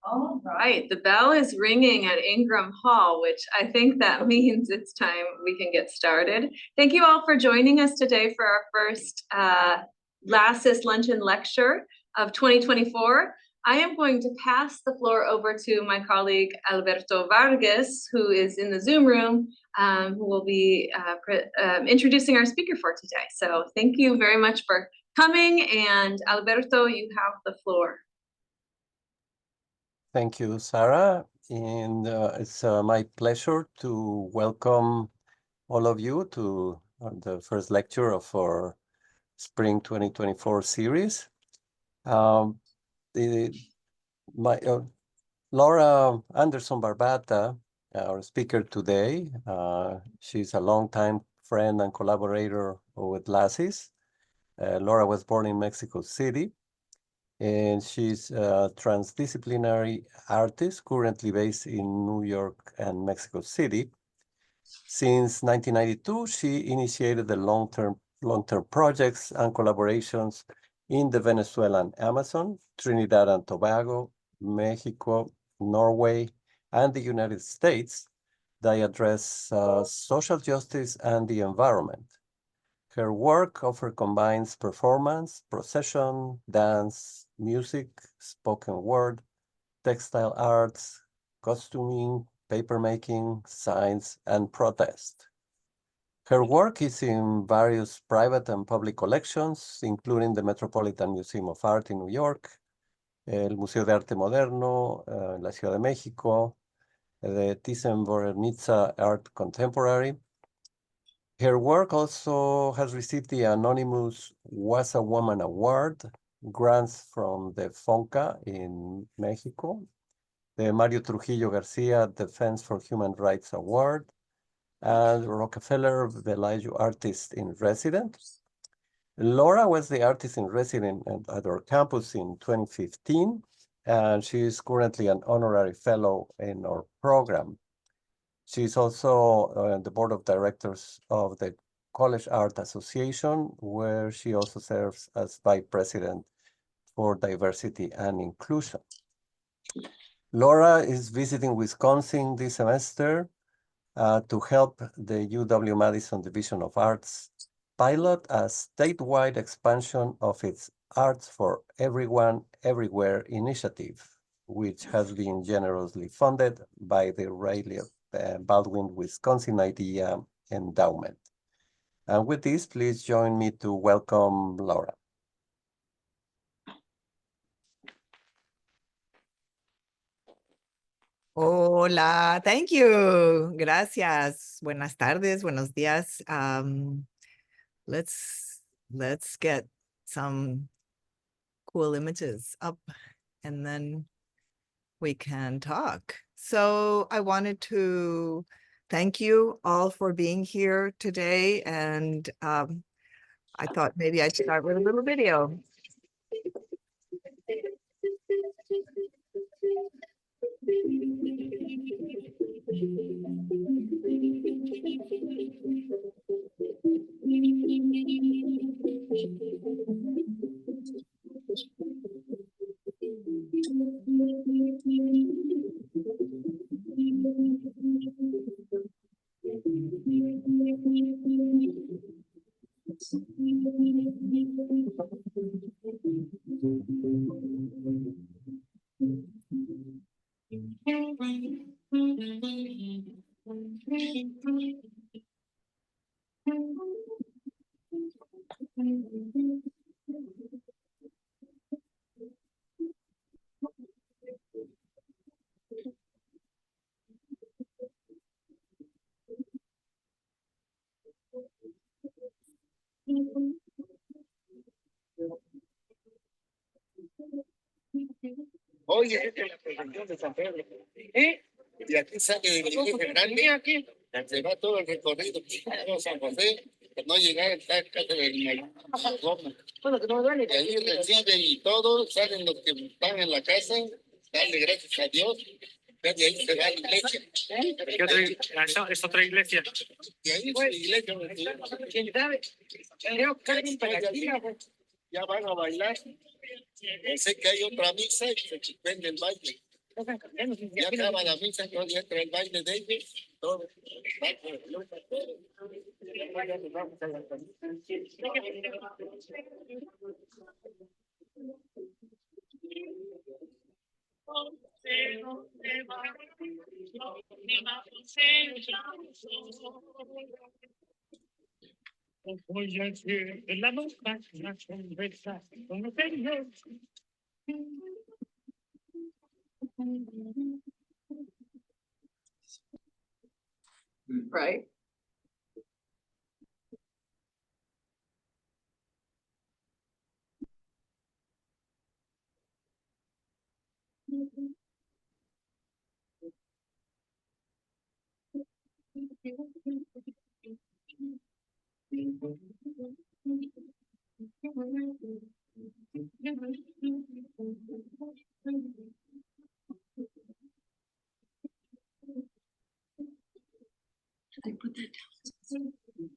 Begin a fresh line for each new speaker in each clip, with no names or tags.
All right, the bell is ringing at Ingram Hall, which I think that means it's time we can get started. Thank you all for joining us today for our first LACIS Luncheon Lecture of 2024. I am going to pass the floor over to my colleague Alberto Vargas, who is in the Zoom room, who will be introducing our speaker for today. So thank you very much for coming, and Alberto, you have the floor.
Thank you, Sarah, and it's my pleasure to welcome all of you to the first lecture of our Spring 2024 series. Laura Anderson Barbata, our speaker today, she's a longtime friend and collaborator with LACIS. Laura was born in Mexico City, and she's a transdisciplinary artist currently based in New York and Mexico City. Since 1992, she initiated the long-term projects and collaborations in the Venezuelan Amazon, Trinidad and Tobago, Mexico, Norway, and the United States that address social justice and the environment. Her work often combines performance, procession, dance, music, spoken word, textile arts, costuming, papermaking, science, and protest. Her work is in various private and public collections, including the Metropolitan Museum of Art in New York, el Museo de Arte Moderno en la Ciudad de México, the Thyssen-Bornemisza Art Contemporary. Her work also has received the anonymous Was a Woman Award, grants from the FONCA in Mexico, the Mario Trujillo Garcia Defense for Human Rights Award, and Rockefeller Bellagio Artist in Residence. Laura was the artist in residence at our campus in 2015, and she is currently an honorary fellow in our program. She's also on the board of directors of the College Art Association, where she also serves as vice president for diversity and inclusion. Laura is visiting Wisconsin this semester to help the UW-Madison Division of Arts pilot a statewide expansion of its Arts for Everyone, Everywhere initiative, which has been generously funded by the Riley Baldwin Wisconsin Idea Endowment. And with this, please join me to welcome Laura.
Hola, thank you. Gracias. Buenas tardes, buenos días. Let's get some cool images up and then we can talk. So I wanted to thank you all for being here today, and I thought maybe I'd start with a little video.
Hoy es la presentación de San Pedro. Y aquí sale de la iglesia grande, se va todo el recorrido de San José, para no llegar a estar casi del Roma. Y ahí recibe y todos salen los que están en la casa, darle gracias a Dios. De ahí se va a la iglesia.
¿Es otra iglesia?
Y ahí es la iglesia. ¿Quién sabe? Ya van a bailar. Sé que hay otra misa y se suspende el baile. Ya acaba la misa, yo entro el baile de ellos, todo.
Voy a hacer de la boca una sonrisa con los pelos.
Right? I put that down.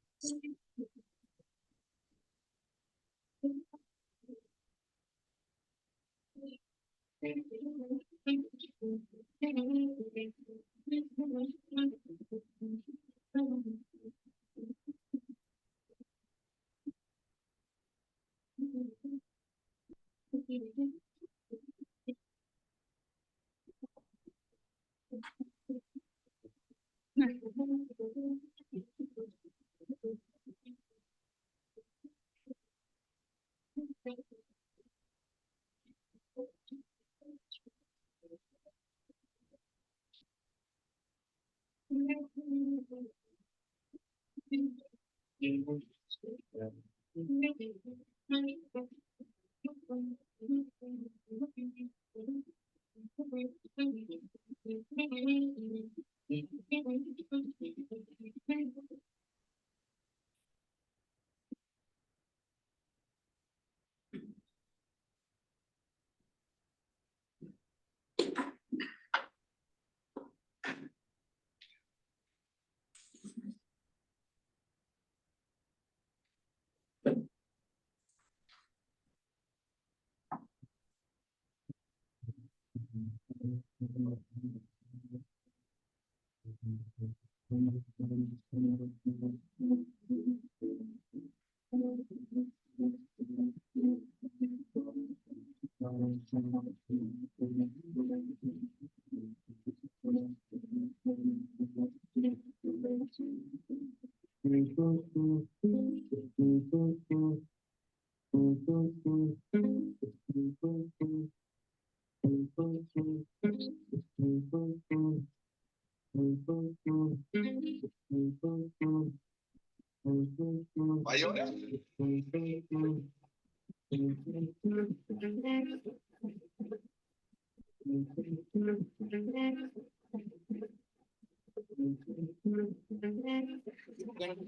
Mayores.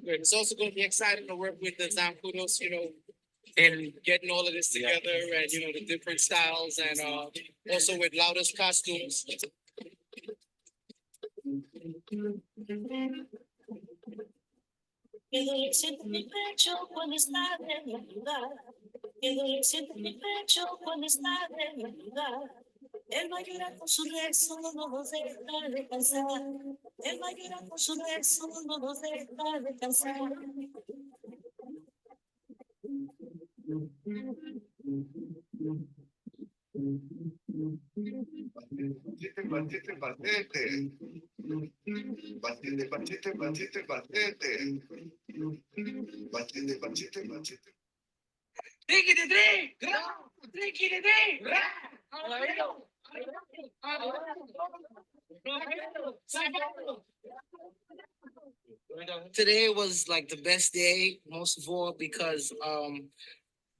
It's also going to be exciting to work with the Zancudos, and getting all of this together and, the different styles and also with loudest costumes.
Que dolor siento en mi pecho cuando estás en mi lugar. Que dolor siento en mi pecho cuando estás en mi lugar. Él va a llorar con su rezo, no nos deja descansar. Él va a llorar con su rezo, no nos deja descansar.
Batete, batete, batete. Batete, batete, batete, batete. Batete, batete, batete.
Today was like the best day, most of all, because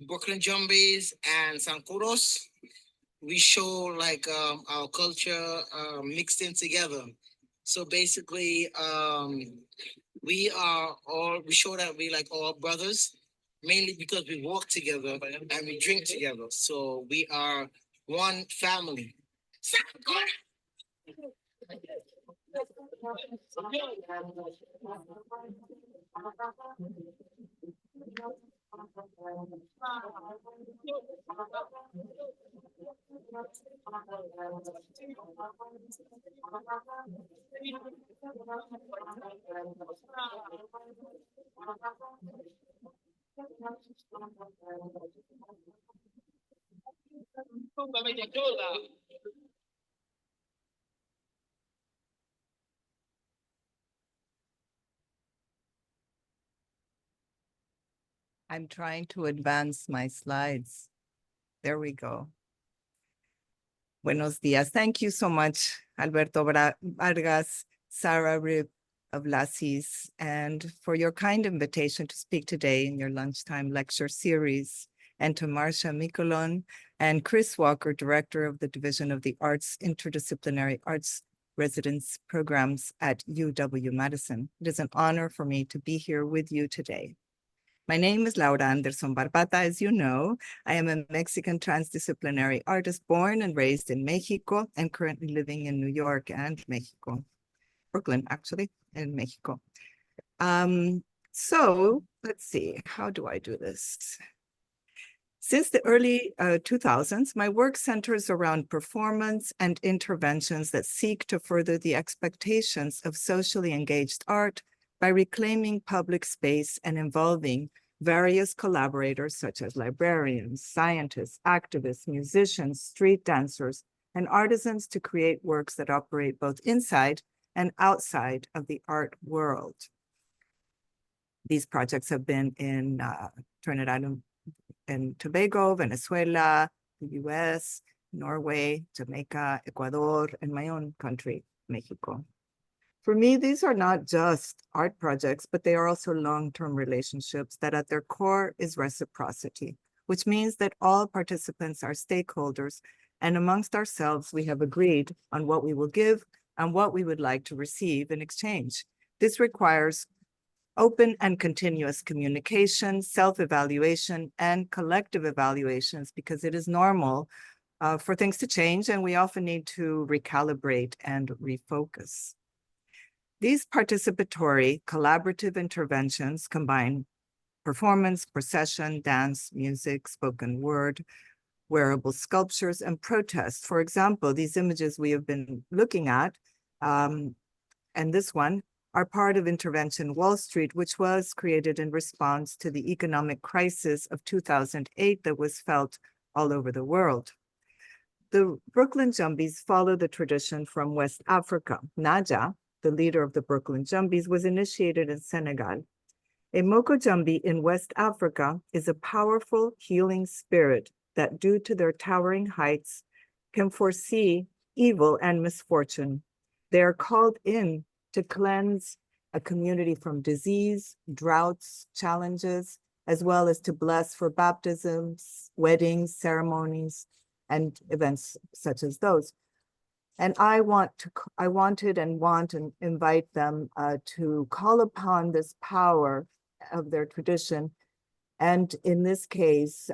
Brooklyn Jumbies and Sankuros, we show like our culture mixed in together. So basically, we show that we like all brothers, mainly because we walk together and we drink together. So we are one family.
I'm trying to advance my slides. There we go. Buenos dias. Thank you so much, Alberto Vargas, Sarah Rib of LACIS, and for your kind invitation to speak today in your lunchtime lecture series, and to Marcia Mikulon and Chris Walker, Director of the Division of the Arts Interdisciplinary Arts Residence Programs at UW-Madison. It is an honor for me to be here with you today. My name is Laura Anderson Barbata, as you know. I am a Mexican transdisciplinary artist born and raised in Mexico and currently living in New York and Mexico. Brooklyn, actually, in Mexico. So let's see, how do I do this? Since the early 2000s, my work centers around performance and interventions that seek to further the expectations of socially engaged art by reclaiming public space and involving various collaborators such as librarians, scientists, activists, musicians, street dancers, and artisans to create works that operate both inside and outside of the art world. These projects have been in Trinidad and Tobago, Venezuela, the US, Norway, Jamaica, Ecuador, and my own country, Mexico. For me, these are not just art projects, but they are also long-term relationships that at their core is reciprocity, which means that all participants are stakeholders, and amongst ourselves, we have agreed on what we will give and what we would like to receive in exchange. This requires open and continuous communication, self-evaluation, and collective evaluations, because it is normal for things to change, and we often need to recalibrate and refocus. These participatory collaborative interventions combine performance, procession, dance, music, spoken word, wearable sculptures, and protests. For example, these images we have been looking at, and this one, are part of Intervention Wall Street, which was created in response to the economic crisis of 2008 that was felt all over the world. The Brooklyn Jumbies follow the tradition from West Africa. Naja, the leader of the Brooklyn Jumbies, was initiated in Senegal. A Moko Jumbi in West Africa is a powerful healing spirit that, due to their towering heights, can foresee evil and misfortune. They are called in to cleanse a community from disease, droughts, challenges, as well as to bless for baptisms, weddings, ceremonies, and events such as those. And I wanted and invite them to call upon this power of their tradition, and in this case,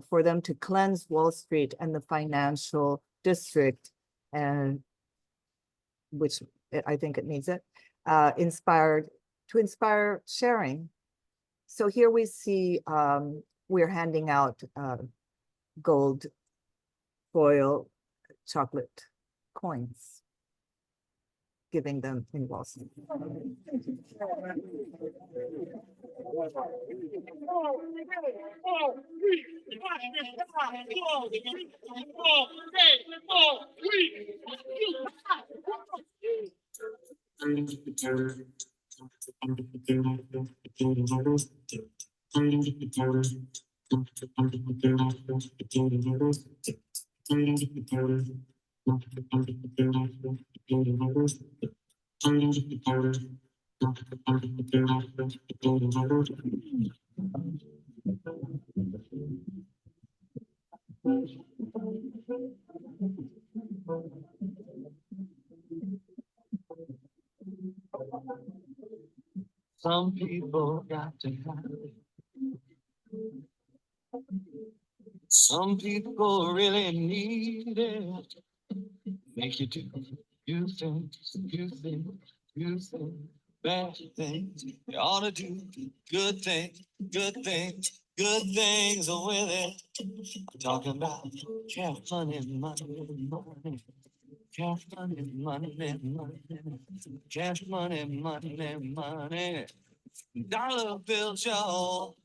for them to cleanse Wall Street and the financial district, and which I think it needs it, to inspire sharing. So here we see we're handing out gold foil chocolate coins, giving them in Wall Street.
Some people got to have it. Some people really need it. Make you do you think bad things. You ought to do good things, good things with it. I'm talking about cash money, money, money. Cash money, money, money. Cash money, money, money. Dollar bills, y'all.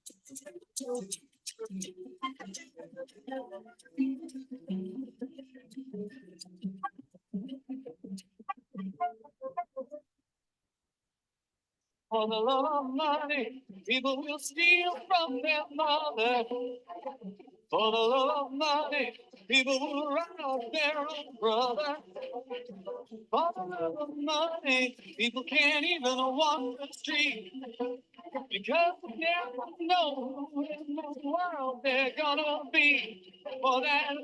For the love of money, people will steal from their mother. For the love of money, people will rob their own brother. For the love of money, people can't even walk the street. Because they never know who in the world they're gonna be. For that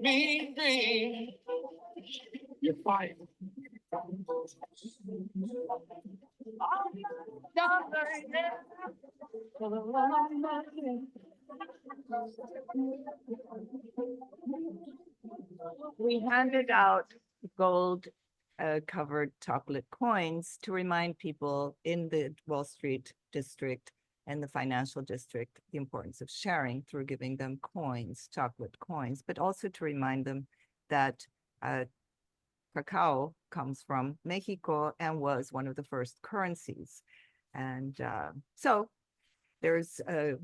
mean dream. You're fired.
We handed out gold covered chocolate coins to remind people in the Wall Street district and the financial district the importance of sharing through giving them coins, chocolate coins, but also to remind them that cacao comes from Mexico and was one of the first currencies. And so there's a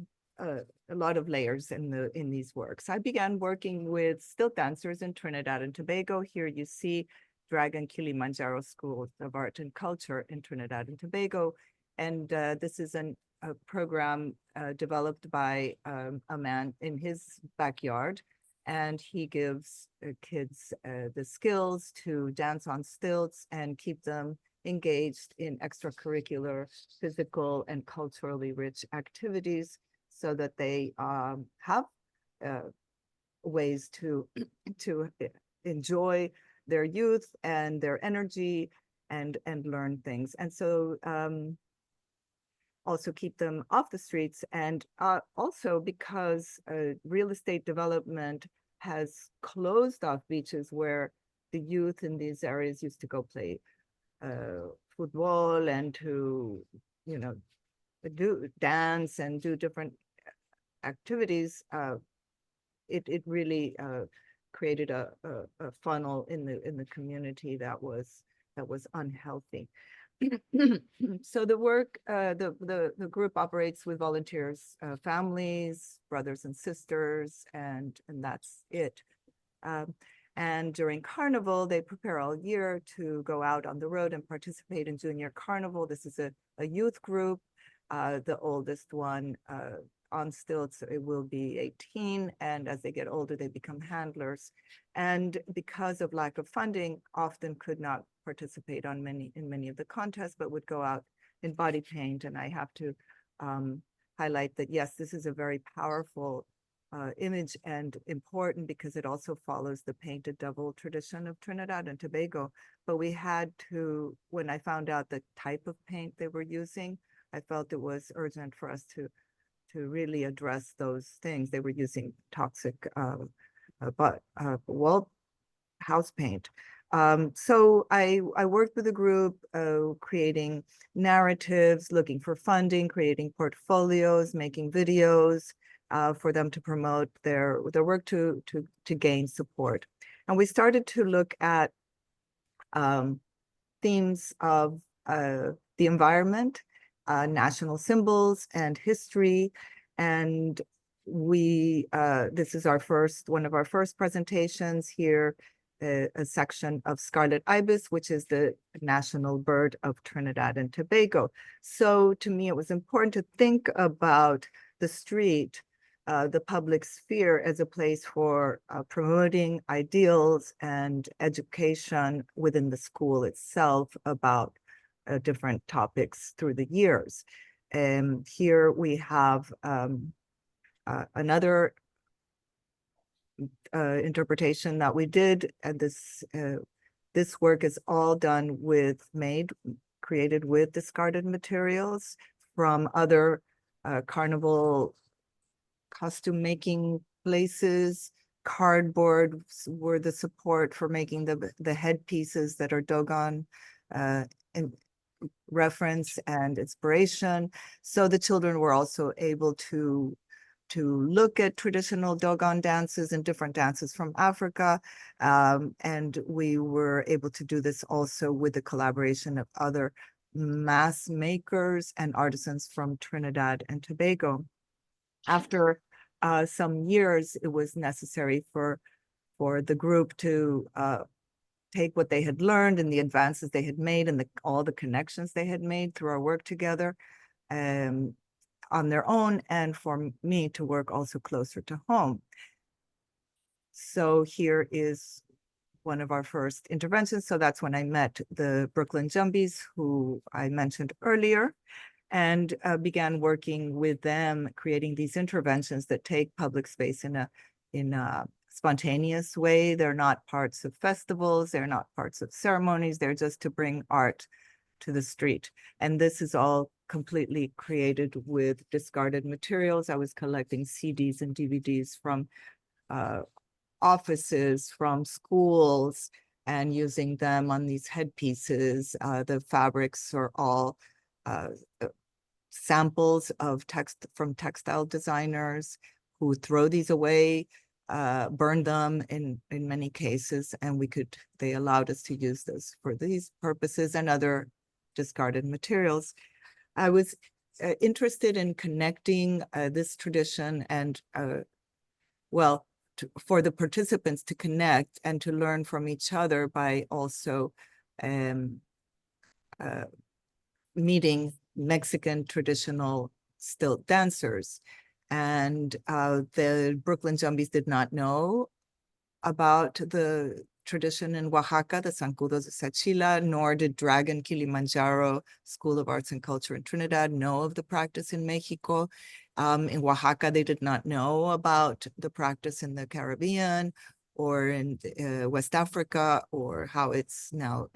lot of layers in these works. I began working with stilt dancers in Trinidad and Tobago. Here you see Dragon Kilimanjaro School of Art and Culture in Trinidad and Tobago. And this is a program developed by a man in his backyard. And he gives kids the skills to dance on stilts and keep them engaged in extracurricular, physical, and culturally rich activities so that they have ways to enjoy their youth and their energy and learn things. And so also keep them off the streets, and also because real estate development has closed off beaches where the youth in these areas used to go play football and to, you know, do dance and do different activities. It really created a funnel in the community that was unhealthy. So the work, the group operates with volunteers, families, brothers and sisters, and that's it. And during Carnival, they prepare all year to go out on the road and participate in Junior Carnival. This is a youth group. The oldest one on stilts, it will be 18. And as they get older, they become handlers. And because of lack of funding, often could not participate in many of the contests, but would go out in body paint. And I have to highlight that, yes, this is a very powerful image and important because it also follows the painted devil tradition of Trinidad and Tobago. But we had to, when I found out the type of paint they were using, I felt it was urgent for us to really address those things. They were using toxic wall house paint. So I worked with a group creating narratives, looking for funding, creating portfolios, making videos for them to promote their work to gain support. And we started to look at themes of the environment, national symbols and history. And we, this is one of our first presentations here, a section of scarlet ibis, which is the national bird of Trinidad and Tobago. So to me, it was important to think about the street, the public sphere, as a place for promoting ideals and education within the school itself about different topics through the years. And here we have another interpretation that we did, and this work is all done created with discarded materials from other carnival costume making places. Cardboard were the support for making the headpieces that are dogon, and reference and inspiration. So the children were also able to look at traditional Dogon dances and different dances from Africa. And we were able to do this also with the collaboration of other mass makers and artisans from Trinidad and Tobago. After some years, it was necessary for the group to take what they had learned and the advances they had made and all the connections they had made through our work together on their own, and for me to work also closer to home. So here is one of our first interventions. So that's when I met the Brooklyn Jumbies, who I mentioned earlier, and began working with them, creating these interventions that take public space in a spontaneous way. They're not parts of festivals, they're not parts of ceremonies, they're just to bring art to the street. And this is all completely created with discarded materials. I was collecting CDs and DVDs from offices, from schools, and using them on these headpieces. The fabrics are all samples of from textile designers who throw these away, burn them in many cases, and they allowed us to use this for these purposes and other discarded materials. I was interested in connecting this tradition and for the participants to connect and to learn from each other by also meeting Mexican traditional stilt dancers. And the Brooklyn Jumbies did not know about the tradition in Oaxaca, the Zancudos de Sachila, nor did Dragon Kilimanjaro School of Arts and Culture in Trinidad know of the practice in Mexico. In Oaxaca, they did not know about the practice in the Caribbean or in West Africa, or how it's now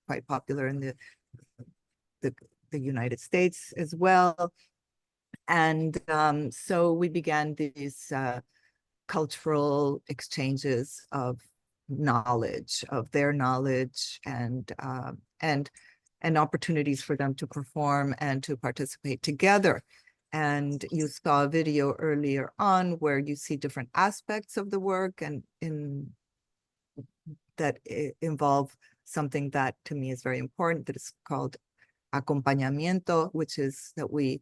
quite popular in the United States as well. And so we began these cultural exchanges of knowledge, of their knowledge, and opportunities for them to perform and to participate together. And you saw a video earlier on where you see different aspects of the work and that involve something that to me is very important, that is called acompañamiento, which is that we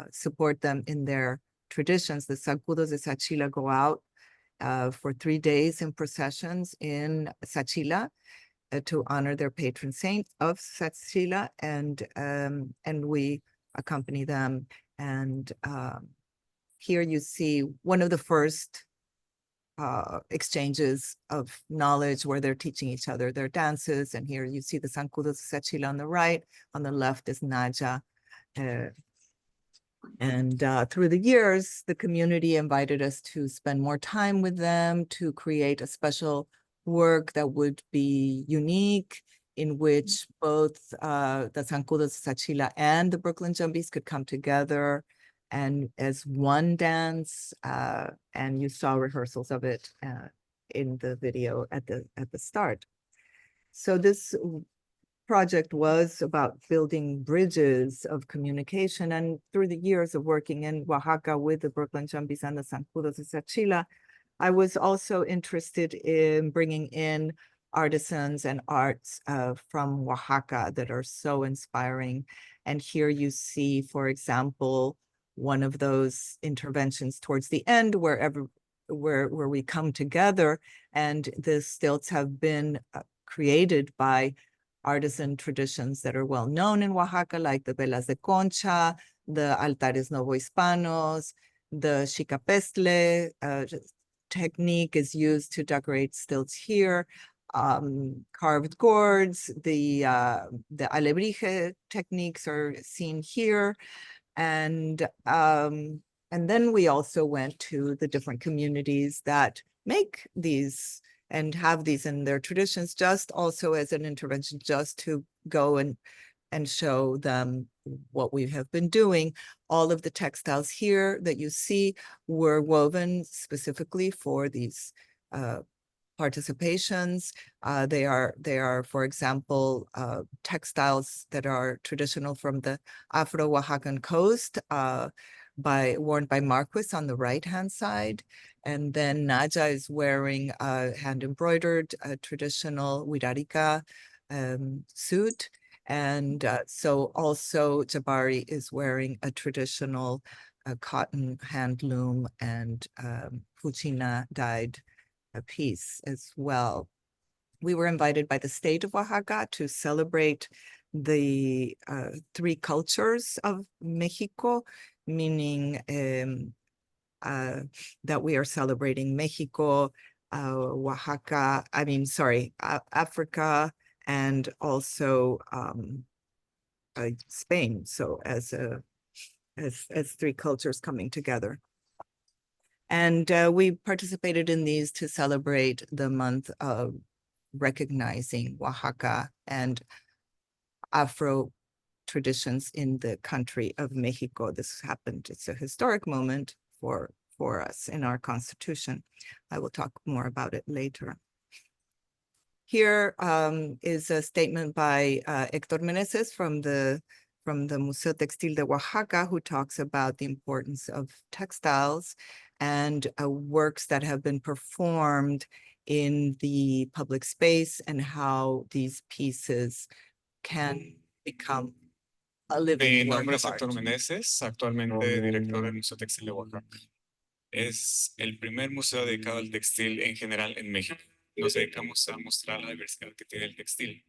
support them in their traditions. The Zancudos de Sachila go out for 3 days in processions in Sachila to honor their patron saint of Sachila, and we accompany them. And here you see one of the first exchanges of knowledge where they're teaching each other their dances. And here you see the Zancudos de Sachila on the right, on the left is Naja. And through the years, the community invited us to spend more time with them, to create a special work that would be unique, in which both the Zancudos de Sachila and the Brooklyn Jumbies could come together and as one dance. And you saw rehearsals of it in the video at the start. So this project was about building bridges of communication. And through the years of working in Oaxaca with the Brooklyn Jumbies and the Zancudos de Sachila, I was also interested in bringing in artisans and arts from Oaxaca that are so inspiring. And here you see, for example, one of those interventions towards the end where we come together, and the stilts have been created by artisan traditions that are well known in Oaxaca, like the velas de concha, the altares novohispanos, the xicapestle technique is used to decorate stilts here. Carved gourds, the alebrije techniques are seen here. And then we also went to the different communities that make these and have these in their traditions, just also as an intervention, just to go and show them what we have been doing. All of the textiles here that you see were woven specifically for these participations. They are, for example, textiles that are traditional from the Afro-Oaxacan coast, worn by Marquis on the right-hand side. And then Naja is wearing a hand-embroidered traditional Wirarica suit. And so also Jabari is wearing a traditional cotton handloom and Fuchina dyed a piece as well. We were invited by the state of Oaxaca to celebrate the three cultures of Mexico, meaning that we are celebrating Mexico, Oaxaca, Africa, and also Spain. So as three cultures coming together. And we participated in these to celebrate the month of recognizing Oaxaca and Afro traditions in the country of Mexico. This happened, it's a historic moment for us in our Constitution. I will talk more about it later. Here is a statement by Héctor Meneses from the Museo Textil de Oaxaca, who talks about the importance of textiles and works that have been performed in the public space and how these pieces can become a living
Mi
work
nombre
of
es
art.
Héctor Meneses, actualmente director del Museo Textil de Oaxaca. Es el primer museo dedicado al textil en general en México. Nos dedicamos a mostrar la diversidad que tiene el textil,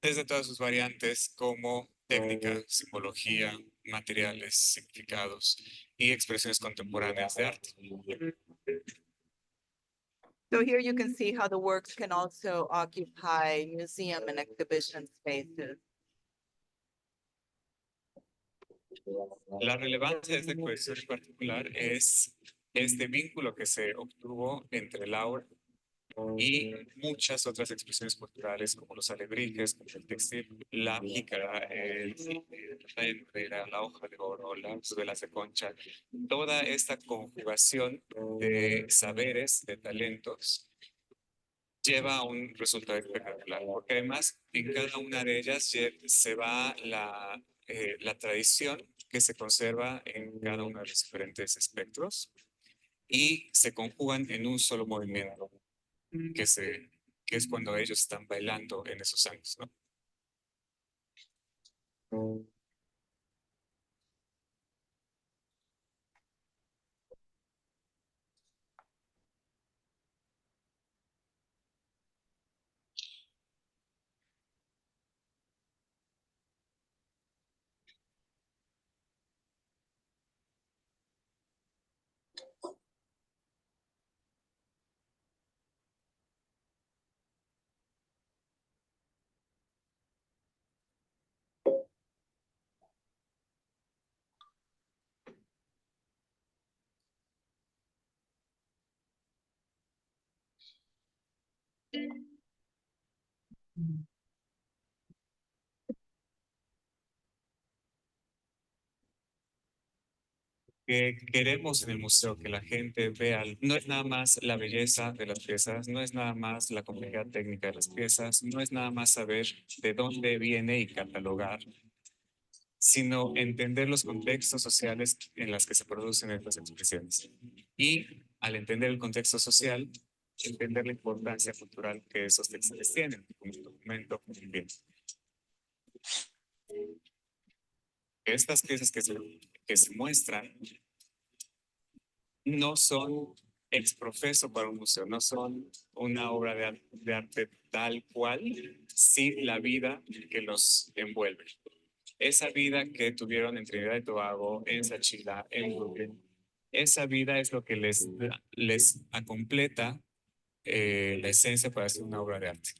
desde todas sus variantes como técnica, simbología, materiales, significados y expresiones contemporáneas de arte.
So here you can see how the works can also occupy museum and exhibition spaces.
La relevancia de esta colección en particular es este vínculo que se obtuvo entre Laura y muchas otras expresiones culturales como los alebrijes, como el textil, la jícara, la hoja de oro, las velas de concha, toda esta conjugación de saberes, de talentos, lleva a un resultado espectacular, porque además en cada una de ellas se va la tradición que se conserva en cada uno de los diferentes espectros y se conjugan en un solo movimiento, que es cuando ellos están bailando en esos años, ¿no? Que queremos en el museo que la gente vea, no es nada más la belleza de las piezas, no es nada más la complejidad técnica de las piezas, no es nada más saber de dónde viene y catalogar, sino entender los contextos sociales en los que se producen estas expresiones. Y al entender el contexto social, entender la importancia cultural que esos textiles tienen, como un documento, como un bien. Estas piezas que se muestran no son exprofeso para un museo, no son una obra de arte tal cual, sin la vida que los envuelve. Esa vida que tuvieron en Trinidad y Tobago, en Sachila, en Brooklyn, esa vida es lo que les completa la esencia para hacer una obra de arte.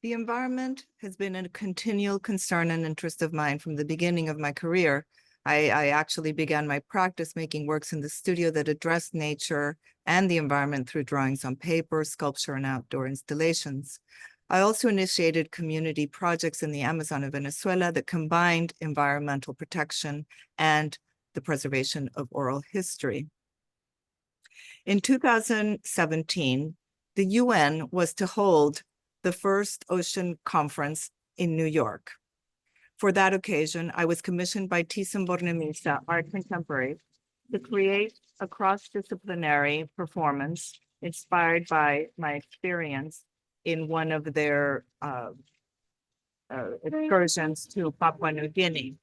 The environment has been a continual concern and interest of mine from the beginning of my career. I actually began my practice making works in the studio that addressed nature and the environment through drawings on paper, sculpture, and outdoor installations. I also initiated community projects in the Amazon of Venezuela that combined environmental protection and the preservation of oral history. In 2017, the UN was to hold the first ocean conference in New York. For that occasion, I was commissioned by Thyssen Bornemisza Art Contemporary to create a cross-disciplinary performance inspired by my experience in one of their excursions to Papua New Guinea.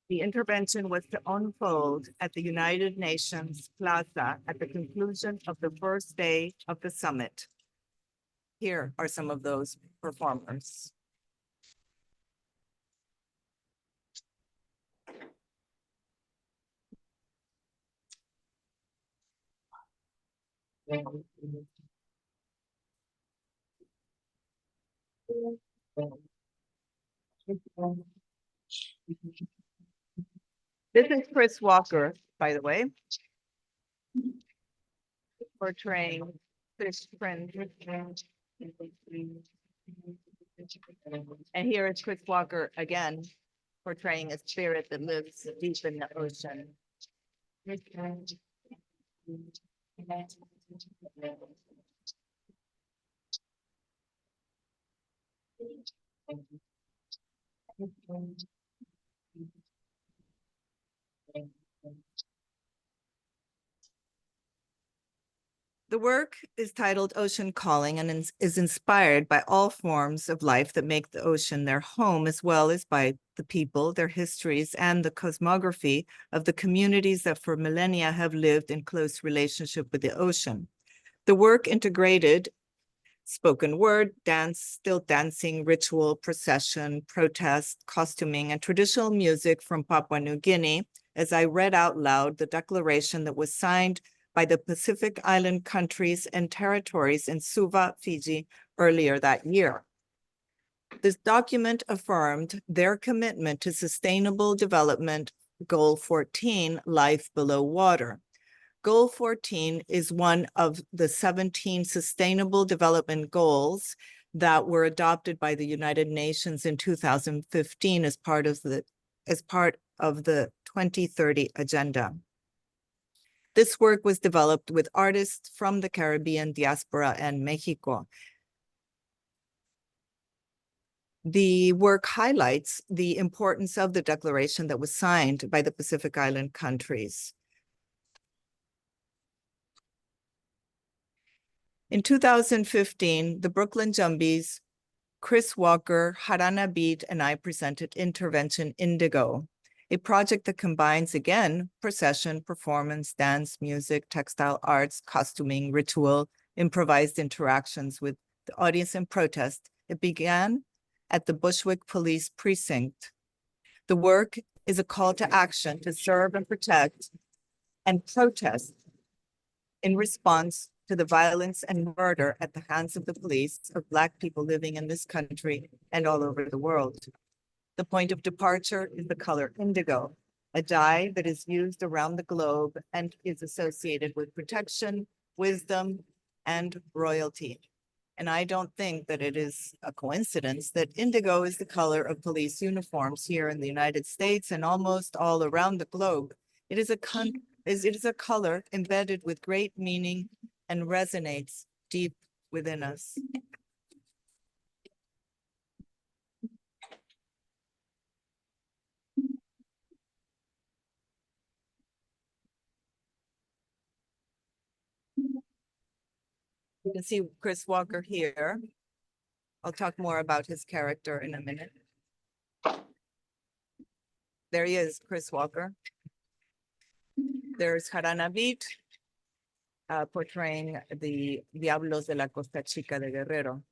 The intervention was to unfold at the United Nations Plaza at the conclusion of the first day of the summit. Here are some of those performers. This is Chris Walker, by the way, portraying fish friend. And here is Chris Walker again, portraying a spirit that lives deep in the ocean. The work is titled Ocean Calling and is inspired by all forms of life that make the ocean their home, as well as by the people, their histories, and the cosmography of the communities that for millennia have lived in close relationship with the ocean. The work integrated spoken word, dance, still dancing, ritual, procession, protest, costuming, and traditional music from Papua New Guinea, as I read out loud the declaration that was signed by the Pacific Island countries and territories in Suva, Fiji, earlier that year. This document affirmed their commitment to Sustainable Development Goal 14, Life Below Water. Goal 14 is one of the 17 Sustainable Development Goals that were adopted by the United Nations in 2015 as part of the 2030 Agenda. This work was developed with artists from the Caribbean diaspora and Mexico. The work highlights the importance of the declaration that was signed by the Pacific Island countries. In 2015, the Brooklyn Jumbies, Chris Walker, Harana Beat, and I presented Intervention Indigo, a project that combines, again, procession, performance, dance, music, textile arts, costuming, ritual, improvised interactions with the audience and protest. It began at the Bushwick Police Precinct. The work is a call to action to serve and protect and protest in response to the violence and murder at the hands of the police of Black people living in this country and all over the world. The point of departure is the color indigo, a dye that is used around the globe and is associated with protection, wisdom, and royalty. And I don't think that it is a coincidence that indigo is the color of police uniforms here in the United States and almost all around the globe. It is a color embedded with great meaning and resonates deep within us. You can see Chris Walker here. I'll talk more about his character in a minute. There he is, Chris Walker. There's Harana Beat, portraying the Diablos de la Costa Chica de Guerrero.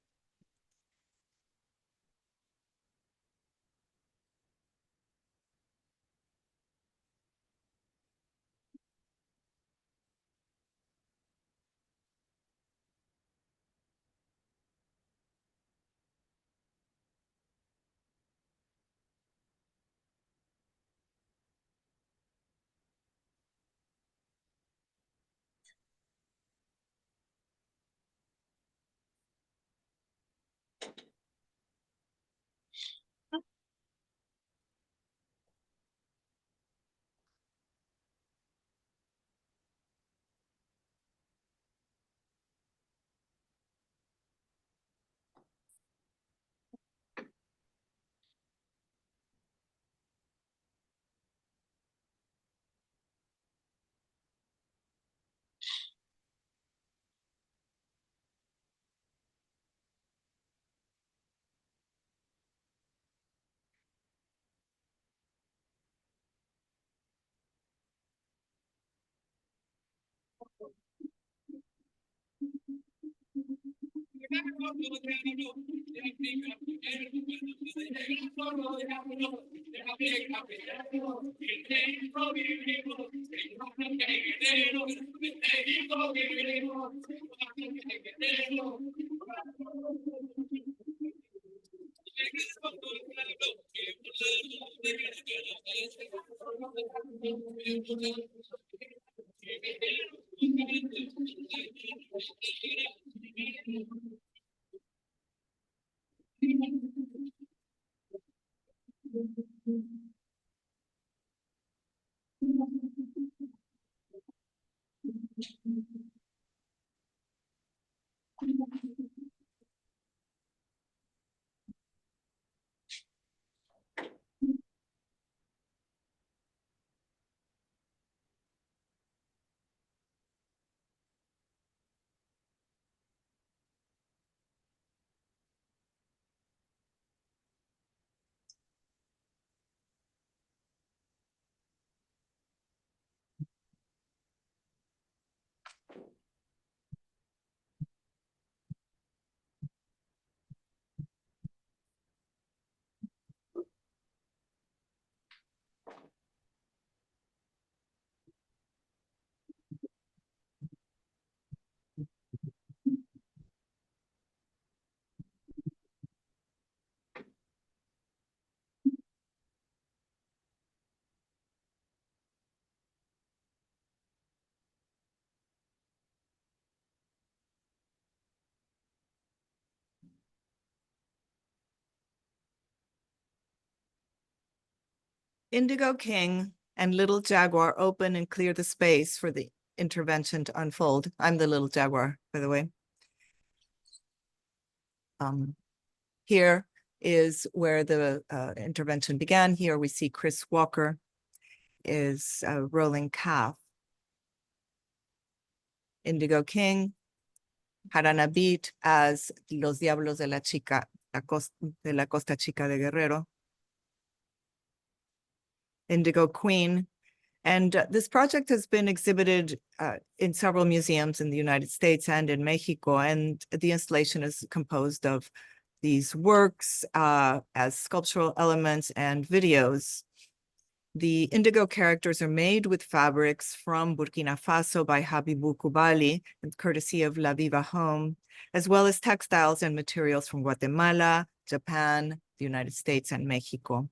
Indigo King and Little Jaguar open and clear the space for the intervention to unfold. I'm the Little Jaguar, by the way. Here is where the intervention began. Here we see Chris Walker is rolling calf. Indigo King had an beat as Los Diablos de la Chica, de la Costa Chica de Guerrero. Indigo Queen. And this project has been exhibited in several museums in the United States and in Mexico. And the installation is composed of these works as sculptural elements and videos. The indigo characters are made with fabrics from Burkina Faso by Habibu Kubali, courtesy of La Viva Home, as well as textiles and materials from Guatemala, Japan, the United States, and Mexico.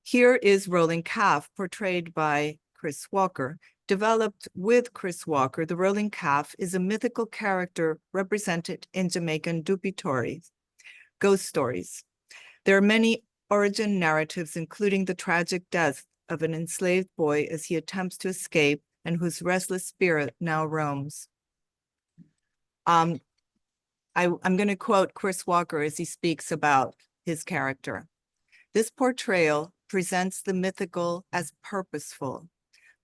Here is Rolling Calf, portrayed by Chris Walker. Developed with Chris Walker, the Rolling Calf is a mythical character represented in Jamaican dupitories, ghost stories. There are many origin narratives, including the tragic death of an enslaved boy as he attempts to escape and whose restless spirit now roams. I'm going to quote Chris Walker as he speaks about his character. This portrayal presents the mythical as purposeful.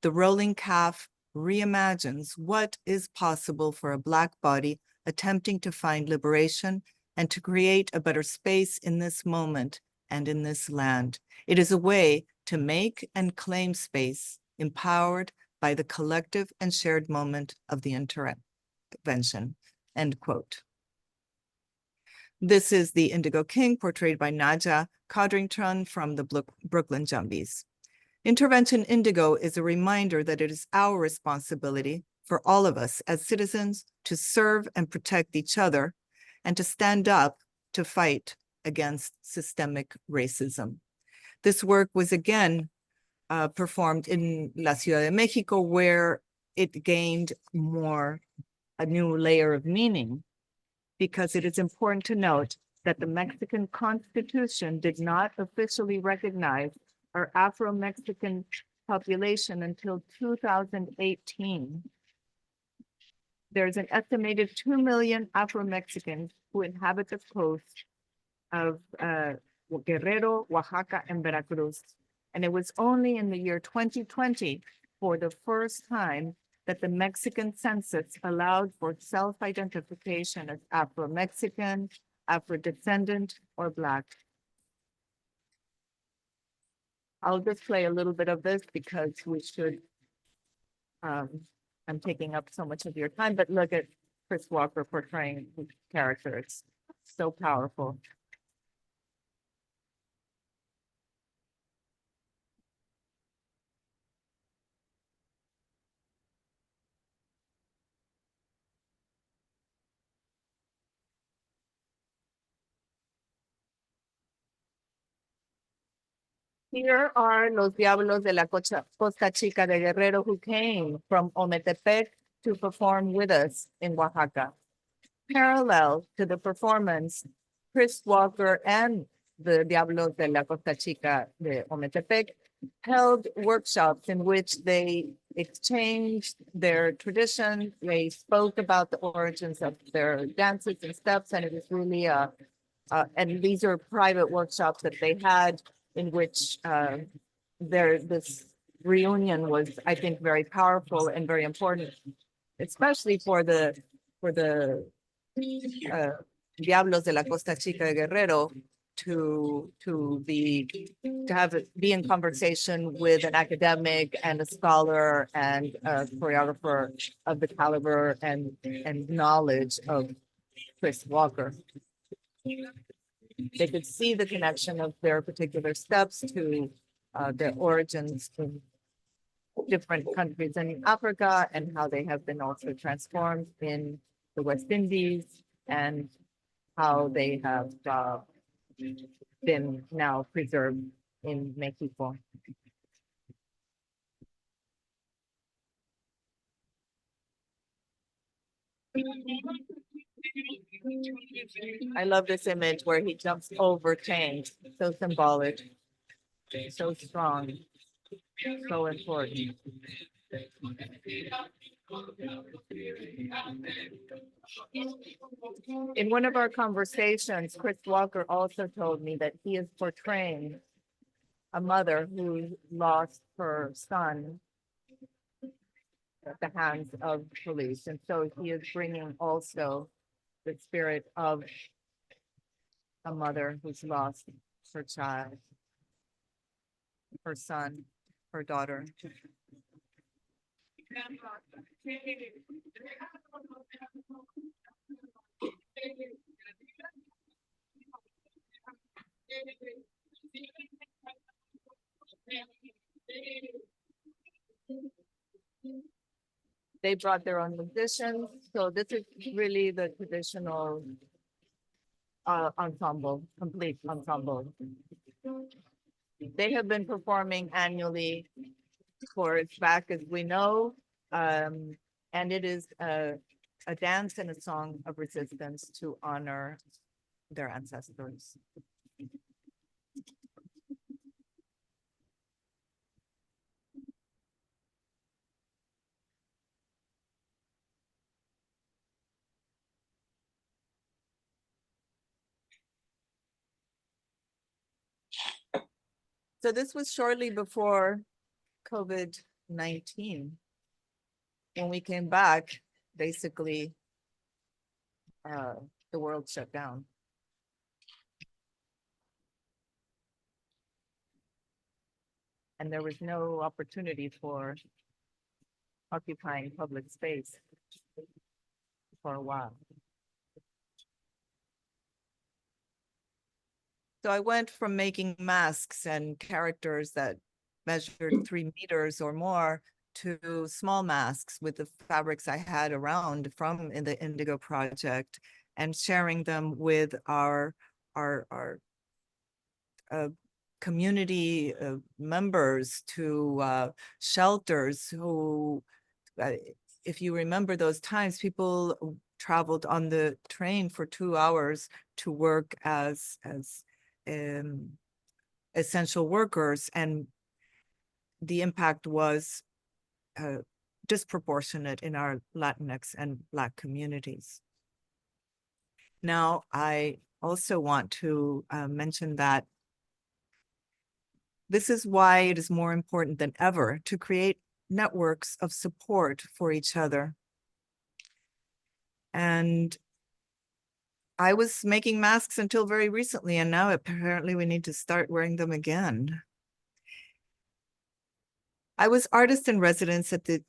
The Rolling Calf reimagines what is possible for a Black body attempting to find liberation and to create a better space in this moment and in this land. It is a way to make and claim space, empowered by the collective and shared moment of the intervention, end quote. This is the Indigo King, portrayed by Naja Codrington from the Brooklyn Jumbies. Intervention Indigo is a reminder that it is our responsibility for all of us as citizens to serve and protect each other and to stand up to fight against systemic racism. This work was again performed in La Ciudad de Mexico, where it gained a new layer of meaning, because it is important to note that the Mexican Constitution did not officially recognize our Afro-Mexican population until 2018. There's an estimated 2 million Afro-Mexicans who inhabit the coast of Guerrero, Oaxaca, and Veracruz. And it was only in the year 2020, for the first time, that the Mexican census allowed for self-identification as Afro-Mexican, Afro-descendant, or Black. I'll just play a little bit of this because we should I'm taking up so much of your time, but look at Chris Walker portraying the character. It's so powerful. Here are los Diablos de la Costa Chica de Guerrero who came from Ometepec to perform with us in Oaxaca. Parallel to the performance, Chris Walker and the Diablos de la Costa Chica de Ometepec held workshops in which they exchanged their traditions. They spoke about the origins of their dances and steps, and it was really and these are private workshops that they had in which this reunion was, I think, very powerful and very important, especially for the Diablos de la Costa Chica de Guerrero to be in conversation with an academic and a scholar and a choreographer of the caliber and knowledge of Chris Walker. They could see the connection of their particular steps to their origins in different countries in Africa and how they have been also transformed in the West Indies and how they have been now preserved in Mexico. I love this image where he jumps over chains. So symbolic, so strong, so important. In one of our conversations, Chris Walker also told me that he is portraying a mother who lost her son at the hands of police. And so he is bringing also the spirit of a mother who's lost her child, her son, her daughter. They brought their own musicians. So this is really the traditional ensemble, complete ensemble. They have been performing annually for as back as we know. And it is a dance and a song of resistance to honor their ancestors. So this was shortly before COVID-19. When we came back, basically, the world shut down. And there was no opportunity for occupying public space for a while. So I went from making masks and characters that measured 3 meters or more to small masks with the fabrics I had around from in the Indigo Project and sharing them with our community members to shelters who, if you remember those times, people traveled on the train for 2 hours to work as essential workers, and the impact was disproportionate in our Latinx and Black communities. Now, I also want to mention that this is why it is more important than ever to create networks of support for each other. And I was making masks until very recently, and now apparently we need to start wearing them again. I was artist in residence at the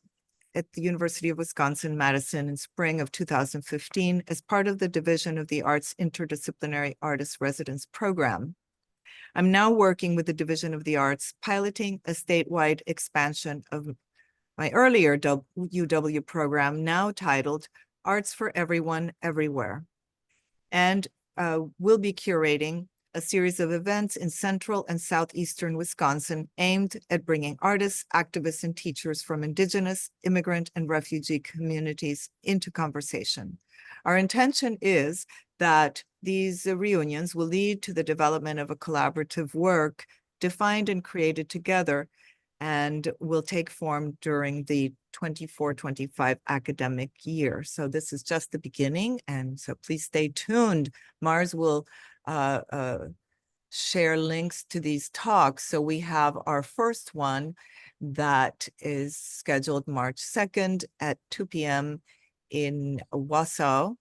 at the University of Wisconsin-Madison in spring of 2015 as part of the division of the Arts Interdisciplinary Artists Residence Program. I'm now working with the Division of the Arts, piloting a statewide expansion of my earlier UW program, now titled Arts for Everyone, Everywhere. And we'll be curating a series of events in Central and Southeastern Wisconsin aimed at bringing artists, activists, and teachers from indigenous, immigrant, and refugee communities into conversation. Our intention is that these reunions will lead to the development of a collaborative work defined and created together and will take form during the 24-25 academic year. So this is just the beginning, and so please stay tuned. Mars will share links to these talks. So we have our first one that is scheduled March 2nd at 2 p.m. in Wausau.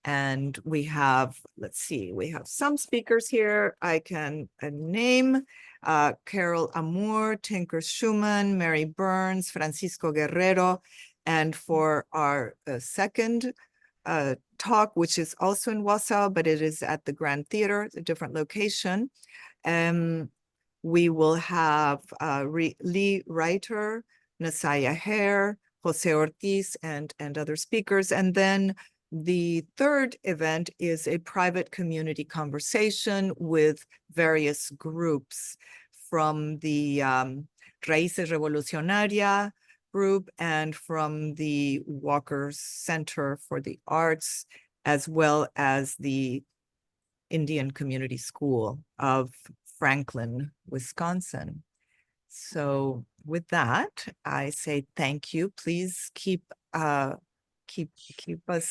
And we have, let's see, we have some speakers here. I can name Carol Amour, Tinker Schumann, Mary Burns, Francisco Guerrero. And for our second talk, which is also in Wausau, but it is at the Grand Theater, a different location. We will have Lee Reiter, Nasaya Hare, Jose Ortiz, and other speakers. And then the third event is a private community conversation with various groups from the Raíces Revolucionaria group and from the Walker's Center for the Arts, as well as the Indian Community School of Franklin, Wisconsin. So with that, I say thank you. Please keep us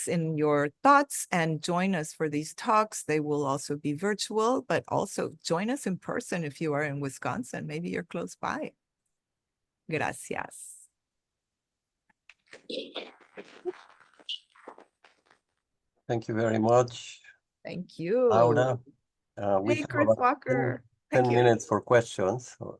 in your thoughts and join us for these talks. They will also be virtual, but also join us in person if you are in Wisconsin. Maybe you're close by. Gracias.
Thank you very much,
Thank you.
Laura. We
Hey,
have
Chris
about
Walker.
10
Thank you.
minutes for questions. So